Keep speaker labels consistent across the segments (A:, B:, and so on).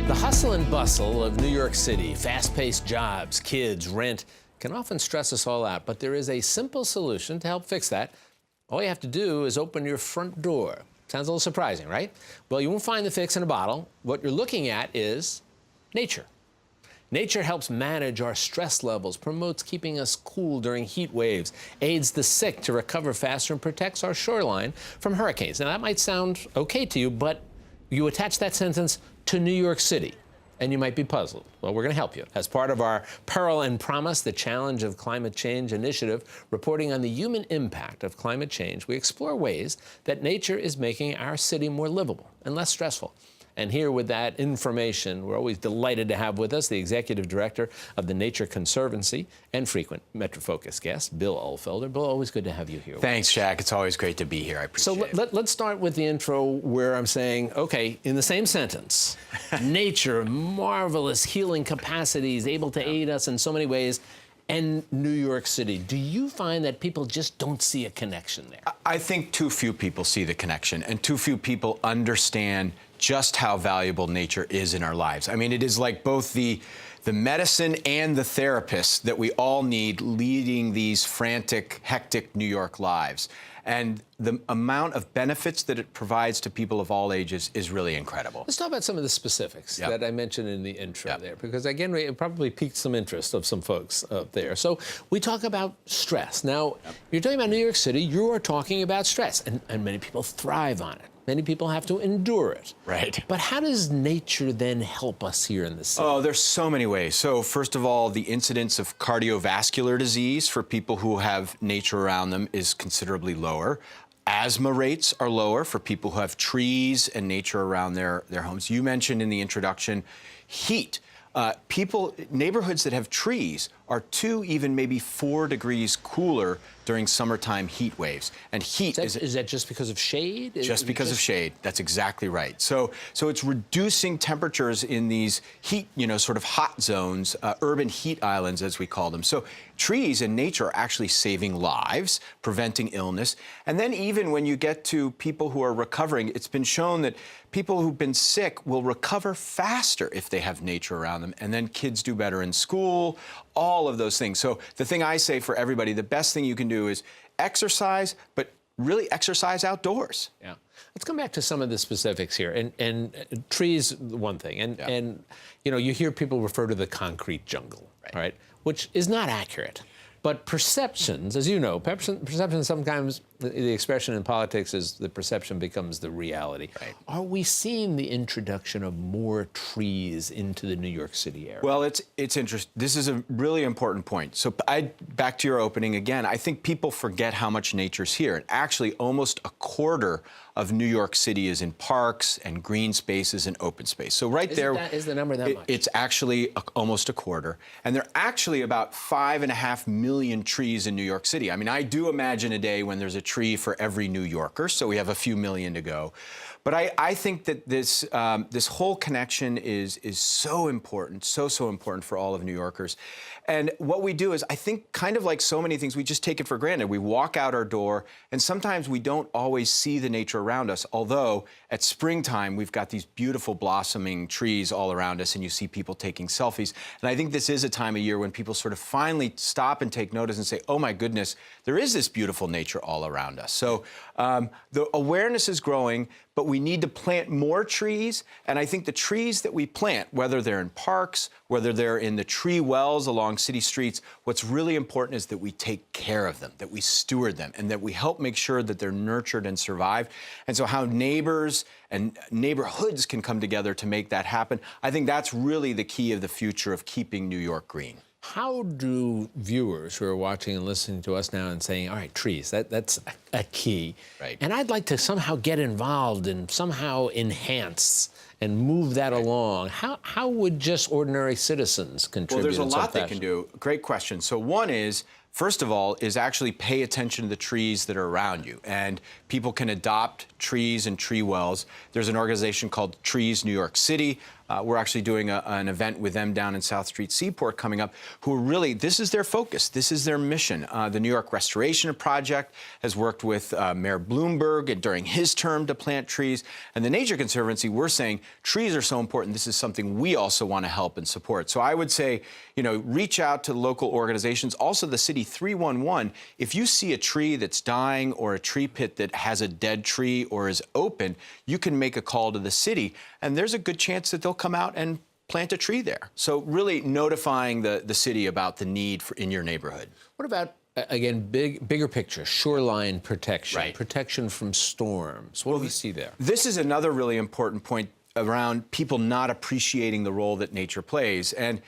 A: The hustle and bustle of New York City, fast-paced jobs, kids, rent, can often stress us all out, but there is a simple solution to help fix that. All you have to do is open your front door. Sounds a little surprising, right? Well, you won't find the fix in a bottle. What you're looking at is nature. Nature helps manage our stress levels, promotes keeping us cool during heat waves, aids the sick to recover faster, and protects our shoreline from hurricanes. Now, that might sound okay to you, but you attach that sentence to New York City, and you might be puzzled. Well, we're going to help you. As part of our Peril and Promise, the Challenge of Climate Change initiative, reporting on the human impact of climate change, we explore ways that nature is making our city more livable and less stressful. And here with that information, we're always delighted to have with us the Executive Director of the Nature Conservancy and frequent MetroFocus guest, Bill Ulfelder. Bill, always good to have you here.
B: Thanks, Jack. It's always great to be here. I appreciate it.
A: So let's start with the intro where I'm saying, okay, in the same sentence, nature, marvelous healing capacities, able to aid us in so many ways, and New York City. Do you find that people just don't see a connection there?
B: I think too few people see the connection, and too few people understand just how valuable nature is in our lives. I mean, it is like both the medicine and the therapist that we all need leading these frantic, hectic New York lives. And the amount of benefits that it provides to people of all ages is really incredible.
A: Let's talk about some of the specifics that I mentioned in the intro there, because again, it probably piqued some interest of some folks up there. So we talk about stress. Now, you're talking about New York City, you are talking about stress, and many people thrive on it. Many people have to endure it.
B: Right.
A: But how does nature then help us here in the city?
B: Oh, there's so many ways. So first of all, the incidence of cardiovascular disease for people who have nature around them is considerably lower. Asthma rates are lower for people who have trees and nature around their homes. You mentioned in the introduction heat. Neighborhoods that have trees are 2, even maybe 4 degrees cooler during summertime heat waves. And heat
A: is that just because of shade?
B: Just because of shade. That's exactly right. So it's reducing temperatures in these heat, sort of hot zones, urban heat islands, as we call them. So trees and nature are actually saving lives, preventing illness. And then even when you get to people who are recovering, it's been shown that people who've been sick will recover faster if they have nature around them. And then kids do better in school, all of those things. So the thing I say for everybody, the best thing you can do is exercise, but really exercise outdoors.
A: Yeah. Let's come back to some of the specifics here. And trees, one thing. And you hear people refer to the concrete jungle, right? Which is not accurate. But perceptions, as you know, perception sometimes, the expression in politics is the perception becomes the reality.
B: Right.
A: Are we seeing the introduction of more trees into the New York City area?
B: Well, it's interesting. This is a really important point. So back to your opening again, I think people forget how much nature's here. And actually, almost a quarter of New York City is in parks and green spaces and open space. So
A: Is the number that much?
B: It's actually almost a quarter. And there are actually about 5.5 million trees in New York City. I mean, I do imagine a day when there's a tree for every New Yorker, so we have a few million to go. But I think that this whole connection is so important, so important for all of New Yorkers. And what we do is, I think, kind of like so many things, we just take it for granted. We walk out our door, and sometimes we don't always see the nature around us, although at springtime, we've got these beautiful blossoming trees all around us, and you see people taking selfies. And I think this is a time of year when people sort of finally stop and take notice and say, oh my goodness, there is this beautiful nature all around us. So the awareness is growing, but we need to plant more trees. And I think the trees that we plant, whether they're in parks, whether they're in the tree wells along city streets, what's really important is that we take care of them, that we steward them, and that we help make sure that they're nurtured and survive. And so how neighbors and neighborhoods can come together to make that happen, I think that's really the key of the future of keeping New York green.
A: How do viewers who are watching and listening to us now and saying, all right, trees, that's a key.
B: Right.
A: And I'd like to somehow get involved and somehow enhance and move that along. How would just ordinary citizens contribute?
B: Well, there's a
A: in some
B: lot they
A: fashion?
B: can do. Great question. So one is, first of all, is actually pay attention to the trees that are around you. And people can adopt trees and tree wells. There's an organization called Trees New York City. We're actually doing an event with them down in South Street Seaport coming up, who are really, this is their focus, this is their mission. The New York Restoration Project has worked with Mayor Bloomberg during his term to plant trees. And the Nature Conservancy, we're saying trees are so important, this is something we also want to help and support. So I would say, you know, reach out to local organizations. Also, the City 311, if you see a tree that's dying or a tree pit that has a dead tree or is open, you can make a call to the city, and there's a good chance that they'll come out and plant a tree there. So really notifying the city about the need in your neighborhood.
A: What about, again, bigger picture, shoreline protection,
B: Right.
A: protection from storms? What do we see there?
B: This is another really important point around people not appreciating the role that nature plays. And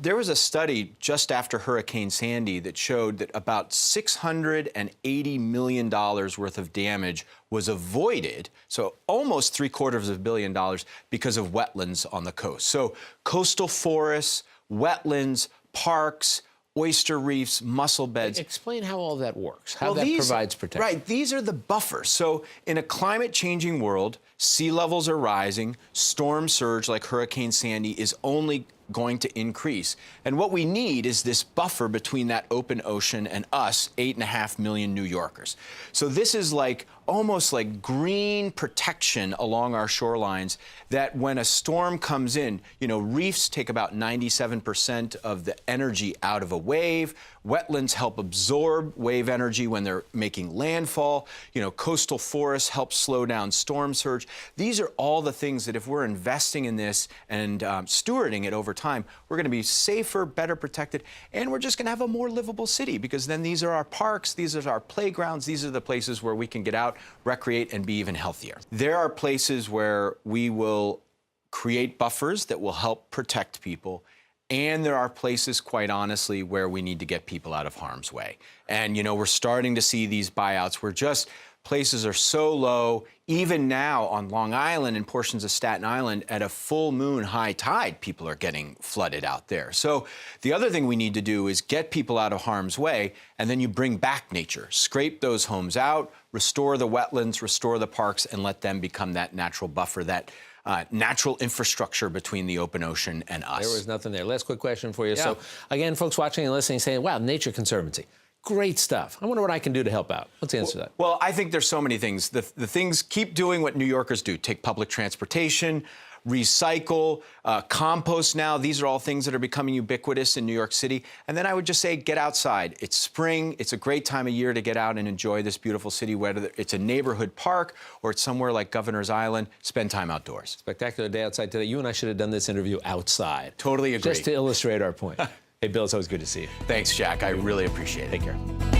B: there was a study just after Hurricane Sandy that showed that about $680 million worth of damage was avoided, so almost $750 million because of wetlands on the coast. So coastal forests, wetlands, parks, oyster reefs, mussel beds.
A: Explain how all that works, how that provides protection.
B: Right, these are the buffers. So in a climate-changing world, sea levels are rising, storm surge like Hurricane Sandy is only going to increase. And what we need is this buffer between that open ocean and us, 8.5 million New Yorkers. So this is like almost like green protection along our shorelines that when a storm comes in, you know, reefs take about 97% of the energy out of a wave. Wetlands help absorb wave energy when they're making landfall. You know, coastal forests help slow down storm surge. These are all the things that if we're investing in this and stewarding it over time, we're going to be safer, better protected, and we're just going to have a more livable city, because then these are our parks, these are our playgrounds, these are the places where we can get out, recreate, and be even healthier. There are places where we will create buffers that will help protect people. And there are places, quite honestly, where we need to get people out of harm's way. And, you know, we're starting to see these buyouts where just places are so low. Even now on Long Island and portions of Staten Island, at a full moon high tide, people are getting flooded out there. So the other thing we need to do is get people out of harm's way, and then you bring back nature. Scrape those homes out, restore the wetlands, restore the parks, and let them become that natural buffer, that natural infrastructure between the open ocean and us.
A: There was nothing there. Last quick question for you.
B: Yeah.
A: So, again, folks watching and listening saying, wow, Nature Conservancy, great stuff. I wonder what I can do to help out. What's the answer to that?
B: Well, I think there's so many things. The things, keep doing what New Yorkers do. Take public transportation, recycle, compost now. These are all things that are becoming ubiquitous in New York City. And then I would just say, get outside. It's spring. It's a great time of year to get out and enjoy this beautiful city, whether it's a neighborhood park or it's somewhere like Governor's Island. Spend time outdoors.
A: Spectacular day outside today. You and I should have done this interview outside.
B: Totally agree.
A: Just to illustrate our point. Hey, Bill, it's always good to see you.
B: Thanks, Jack. I really appreciate it.
A: Take care.